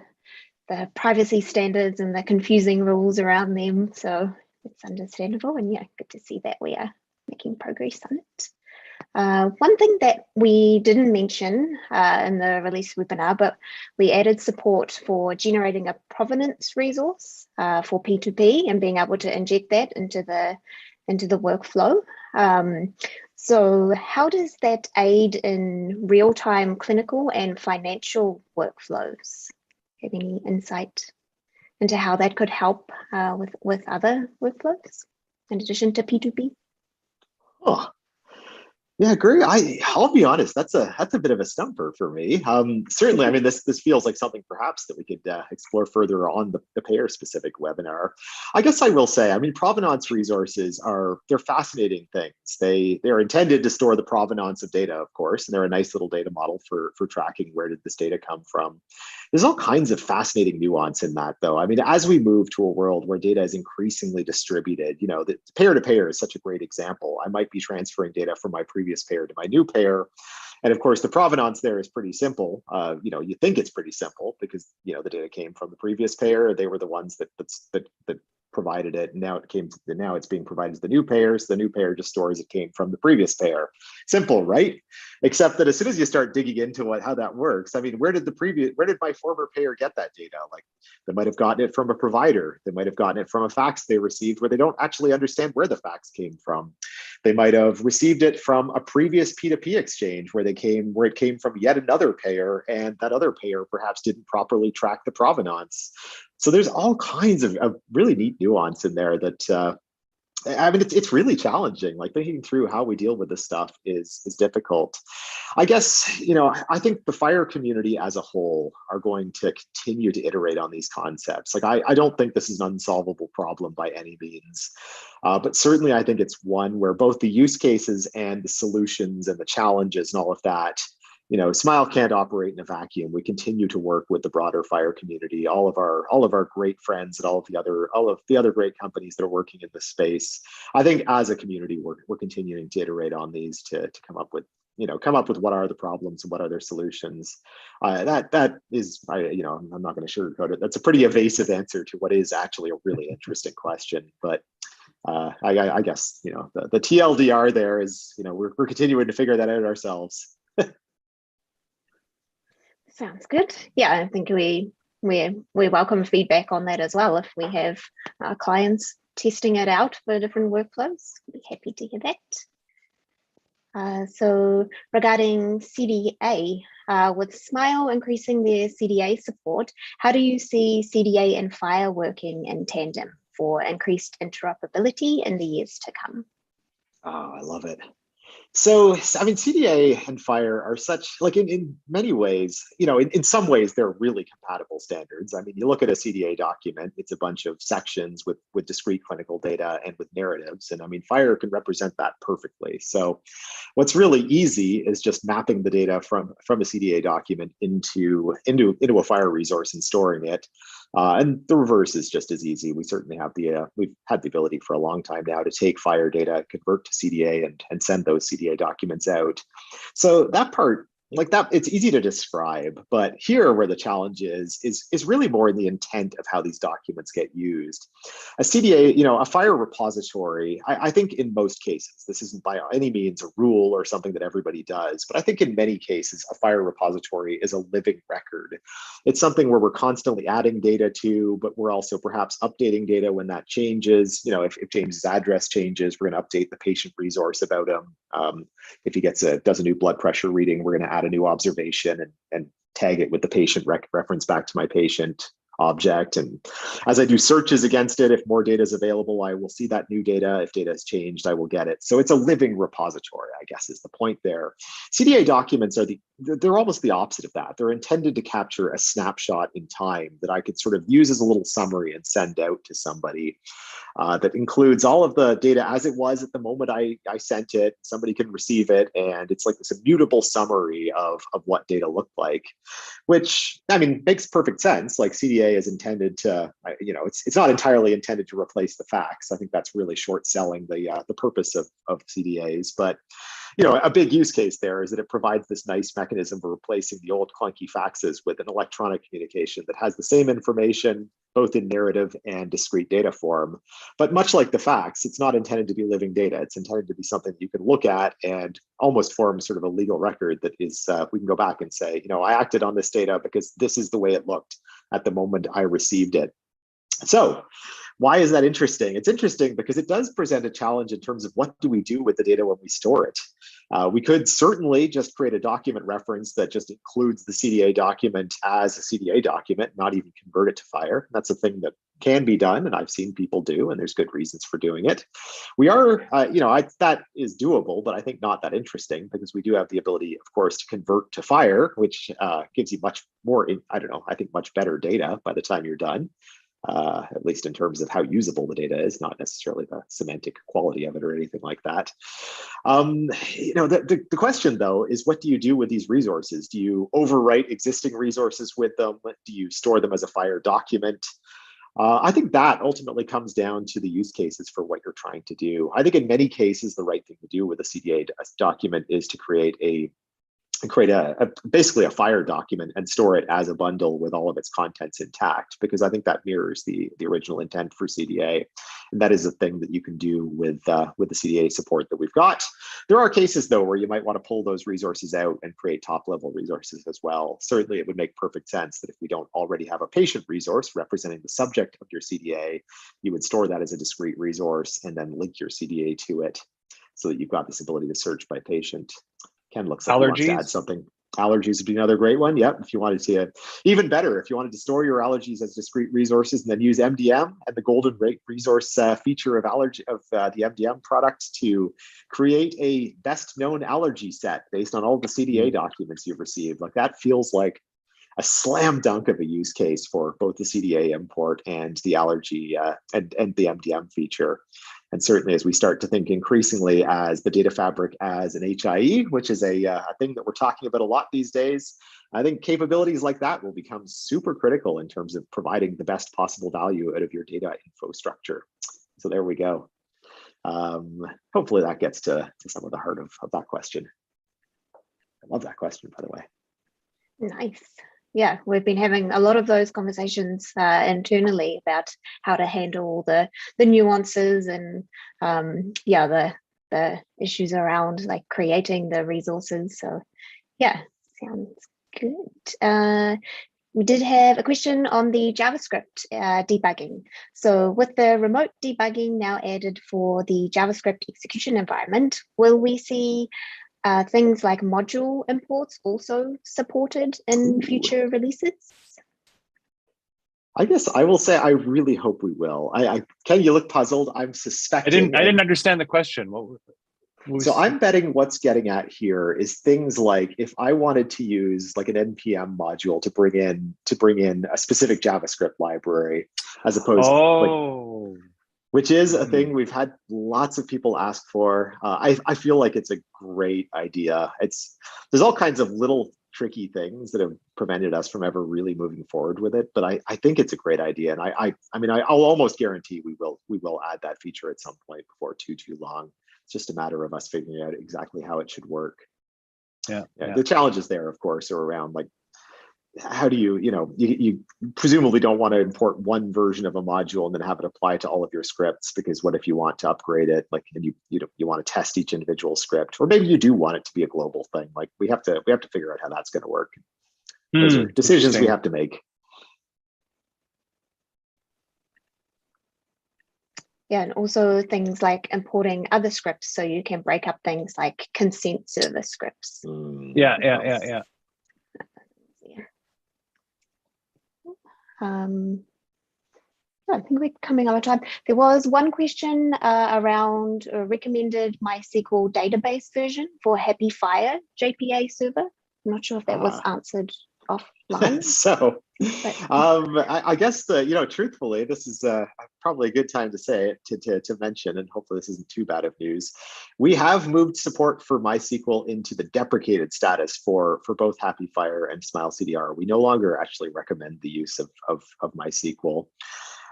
Speaker 2: privacy standards and the confusing rules around them. So it's understandable, and yeah, good to see that we are making progress on it. One thing that we didn't mention in the release webinar, but we added support for generating a provenance resource for P2P and being able to inject that into the workflow. So how does that aid in real-time clinical and financial workflows? Have any insight into how that could help with other workflows in addition to P2P?
Speaker 1: Oh, yeah, great. I'll be honest, that's a bit of a stumper for me. Certainly, I mean, this feels like something perhaps that we could explore further on the payer specific webinar. I guess I will say, I mean, provenance resources they're fascinating things. They're intended to store the provenance of data, of course, and they're a nice little data model for tracking where did this data come from. There's all kinds of fascinating nuance in that, though. I mean, as we move to a world where data is increasingly distributed, the payer to payer is such a great example. I might be transferring data from my previous payer to my new payer. And of course, the provenance there is pretty simple. You think it's pretty simple because, the data came from the previous payer. They were the ones that provided it. And now it's being provided to the new payers. The new payer just stores it came from the previous payer. Simple, right? Except that as soon as you start digging into how that works, I mean, where did my former payer get that data? Like, they might have gotten it from a provider. They might have gotten it from a fax they received where they don't actually understand where the fax came from. They might have received it from a previous P2P exchange where it came from yet another payer, and that other payer perhaps didn't properly track the provenance. So there's all kinds of really neat nuance in there that I mean, it's really challenging. Like, thinking through how we deal with this stuff is difficult. I guess, I think the FHIR community as a whole are going to continue to iterate on these concepts. Like, I don't think this is an unsolvable problem by any means. But certainly I think it's one where both the use cases and the solutions and the challenges and all of that, Smile can't operate in a vacuum. We continue to work with the broader FHIR community, all of our great friends and all of the other great companies that are working in this space. I think as a community, we're continuing to iterate on these to come up with what are the problems and what are their solutions. That is, I'm not going to sugarcoat it. That's a pretty evasive answer to what is actually a really interesting question. But I guess the TLDR there is we're continuing to figure that out ourselves.
Speaker 2: Sounds good. Yeah, I think we welcome feedback on that as well. If we have clients testing it out for different workflows, we'd be happy to hear that. So regarding CDA, with Smile increasing their CDA support, how do you see CDA and FHIR working in tandem for increased interoperability in the years to come?
Speaker 1: Oh, I love it. So, I mean, CDA and FHIR are such, like in many ways, in some ways, they're really compatible standards. I mean, you look at a CDA document, it's a bunch of sections with discrete clinical data and with narratives. And I mean, FHIR can represent that perfectly. So what's really easy is just mapping the data from a CDA document into a FHIR resource and storing it. And the reverse is just as easy. We certainly have we've had the ability for a long time now to take FHIR data, convert to CDA, and send those CDA documents out. So that part, like that, it's easy to describe, but here where the challenge is really more in the intent of how these documents get used. A CDA, a FHIR repository, I think in most cases, this isn't by any means a rule or something that everybody does, but I think in many cases, a FHIR repository is a living record. It's something where we're constantly adding data to, but we're also perhaps updating data when that changes. If James's address changes, we're going to update the patient resource about him. If he does a new blood pressure reading, we're going to add a new observation and tag it with the patient reference back to my patient object. And as I do searches against it, if more data is available, I will see that new data. If data has changed, I will get it. So it's a living repository, I guess, is the point there. CDA documents they're almost the opposite of that. They're intended to capture a snapshot in time that I could sort of use as a little summary and send out to somebody. That includes all of the data as it was at the moment I sent it. Somebody can receive it, and it's like this immutable summary of what data looked like, which, I mean, makes perfect sense. Like CDA is intended to, it's not entirely intended to replace the facts. I think that's really short selling the purpose of CDAs, but a big use case there is that it provides this nice mechanism for replacing the old clunky faxes with an electronic communication that has the same information, both in narrative and discrete data form. But much like the fax, it's not intended to be living data. It's intended to be something you can look at and almost form sort of a legal record that is, we can go back and say, I acted on this data because this is the way it looked at the moment I received it. So why is that interesting? It's interesting because it does present a challenge in terms of what do we do with the data when we store it. We could certainly just create a document reference that just includes the CDA document as a CDA document, not even convert it to FHIR. That's a thing that can be done, and I've seen people do, and there's good reasons for doing it. We are, that is doable, but I think not that interesting because we do have the ability, of course, to convert to FHIR, which gives you much more, I think much better data by the time you're done. At least in terms of how usable the data is, not necessarily the semantic quality of it or anything like that. The question, though, is what do you do with these resources? Do you overwrite existing resources with them? Do you store them as a FHIR document? I think that ultimately comes down to the use cases for what you're trying to do. I think in many cases, the right thing to do with a CDA document is to create basically a FHIR document and store it as a bundle with all of its contents intact, because I think that mirrors the original intent for CDA. And that is a thing that you can do with the CDA support that we've got. There are cases, though, where you might want to pull those resources out and create top-level resources as well. Certainly, it would make perfect sense that if we don't already have a patient resource representing the subject of your CDA, you would store that as a discrete resource and then link your CDA to it so that you've got this ability to search by patient. Ken looks like he wants to add something. Allergies would be another great one. Yep, if you wanted to, even better, if you wanted to store your allergies as discrete resources and then use MDM and the golden resource feature of the MDM product to create a best known allergy set based on all the CDA documents you've received. Like that feels like a slam dunk of a use case for both the CDA import and the allergy and the MDM feature. And certainly as we start to think increasingly as the data fabric as an HIE, which is a thing that we're talking about a lot these days, I think capabilities like that will become super critical in terms of providing the best possible value out of your data info structure. So there we go. Hopefully that gets to some of the heart of that question. I love that question, by the way.
Speaker 2: Nice. Yeah, we've been having a lot of those conversations internally about how to handle the nuances and the issues around like creating the resources. So yeah, sounds good. We did have a question on the JavaScript debugging. So with the remote debugging now added for the JavaScript execution environment, will we see things like module imports also supported in future releases?
Speaker 1: I guess I will say I really hope we will. Ken, you look puzzled. I'm suspecting.
Speaker 3: I didn't understand the question. What was it?
Speaker 1: So I'm betting what's getting at here is things like if I wanted to use like an npm module to bring in a specific JavaScript library, as opposed to like, which is a thing we've had lots of people ask for. I feel like it's a great idea. There's all kinds of little tricky things that have prevented us from ever really moving forward with it, but I think it's a great idea, and I mean I'll almost guarantee we will add that feature at some point before too long. It's just a matter of us figuring out exactly how it should work.
Speaker 3: Yeah.
Speaker 1: The challenges there, of course, are around like, how do you presumably don't want to import one version of a module and then have it apply to all of your scripts, because what if you want to upgrade it, like, and you want to test each individual script, or maybe you do want it to be a global thing. Like we have to figure out how that's going to work. Those are decisions we have to make.
Speaker 2: Yeah, and also things like importing other scripts, so you can break up things like consent server scripts.
Speaker 3: Yeah.
Speaker 2: I think we're coming out of time. There was one question around a recommended MySQL database version for HAPI JPA server. I'm not sure if that was answered offline.
Speaker 1: So I guess truthfully, this is probably a good time to say it, to mention, and hopefully this isn't too bad of news. We have moved support for MySQL into the deprecated status for both HAPI and Smile CDR. We no longer actually recommend the use of MySQL.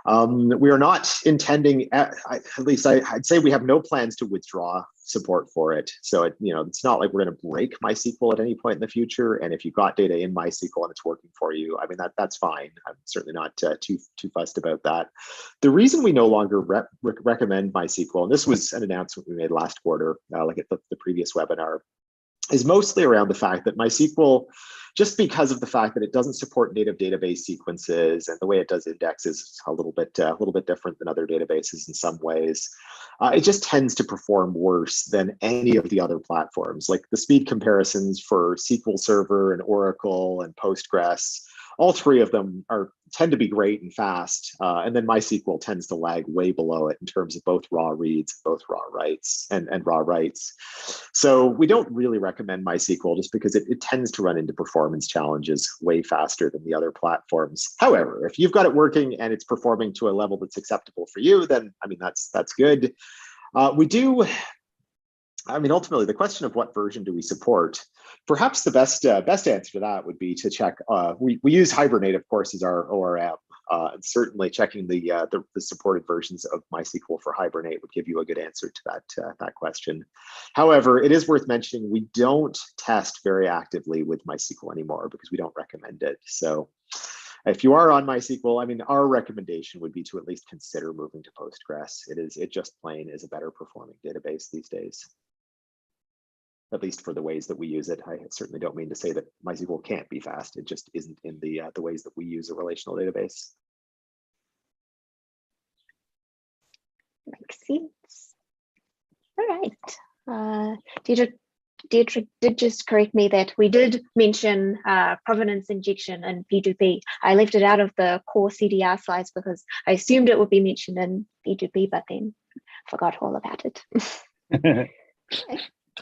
Speaker 1: We are not intending, at least I'd say we have no plans to withdraw support for it. So it's not like we're going to break MySQL at any point in the future. And if you've got data in MySQL and it's working for you, I mean, that's fine. I'm certainly not too fussed about that. The reason we no longer recommend MySQL, and this was an announcement we made last quarter, like at the previous webinar, is mostly around the fact that MySQL, just because of the fact that it doesn't support native database sequences and the way it does indexes is a little bit different than other databases in some ways, it just tends to perform worse than any of the other platforms. Like the speed comparisons for SQL Server and Oracle and Postgres, all three of them tend to be great and fast, and then MySQL tends to lag way below it in terms of both raw reads, both raw writes, and raw writes. So we don't really recommend MySQL just because it tends to run into performance challenges way faster than the other platforms. However, if you've got it working and it's performing to a level that's acceptable for you, then I mean that's good. Ultimately, the question of what version do we support, perhaps the best answer to that would be to check. We use Hibernate, of course, as our ORM, and certainly checking the supported versions of MySQL for Hibernate would give you a good answer to that question. However, it is worth mentioning we don't test very actively with MySQL anymore because we don't recommend it. So if you are on MySQL, I mean, our recommendation would be to at least consider moving to Postgres. It just plain is a better performing database these days, at least for the ways that we use it. I certainly don't mean to say that MySQL can't be fast. It just isn't in the ways that we use a relational database.
Speaker 2: Makes sense. All right. Deirdre did just correct me that we did mention provenance injection and P2P. I left it out of the core CDR slides because I assumed it would be mentioned in P2P, but then forgot all about it. Okay.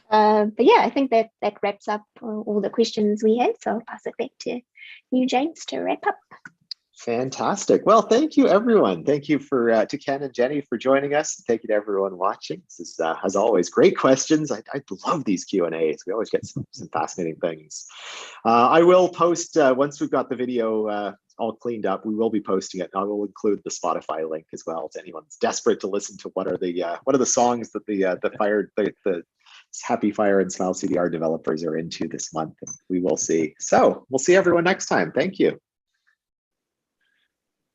Speaker 2: But yeah, I think that wraps up all the questions we had. So I'll pass it back to you, James, to wrap up.
Speaker 1: Fantastic. Well, thank you, everyone. Thank you to Ken and Jenny for joining us. Thank you to everyone watching. This is, as always, great questions. I love these Q&As. We always get some fascinating things. I will post, once we've got the video all cleaned up, we will be posting it. I will include the Spotify link as well to anyone that's desperate to listen to what are the songs that the HAPI and Smile CDR developers are into this month. We will see. So we'll see everyone next time. Thank you.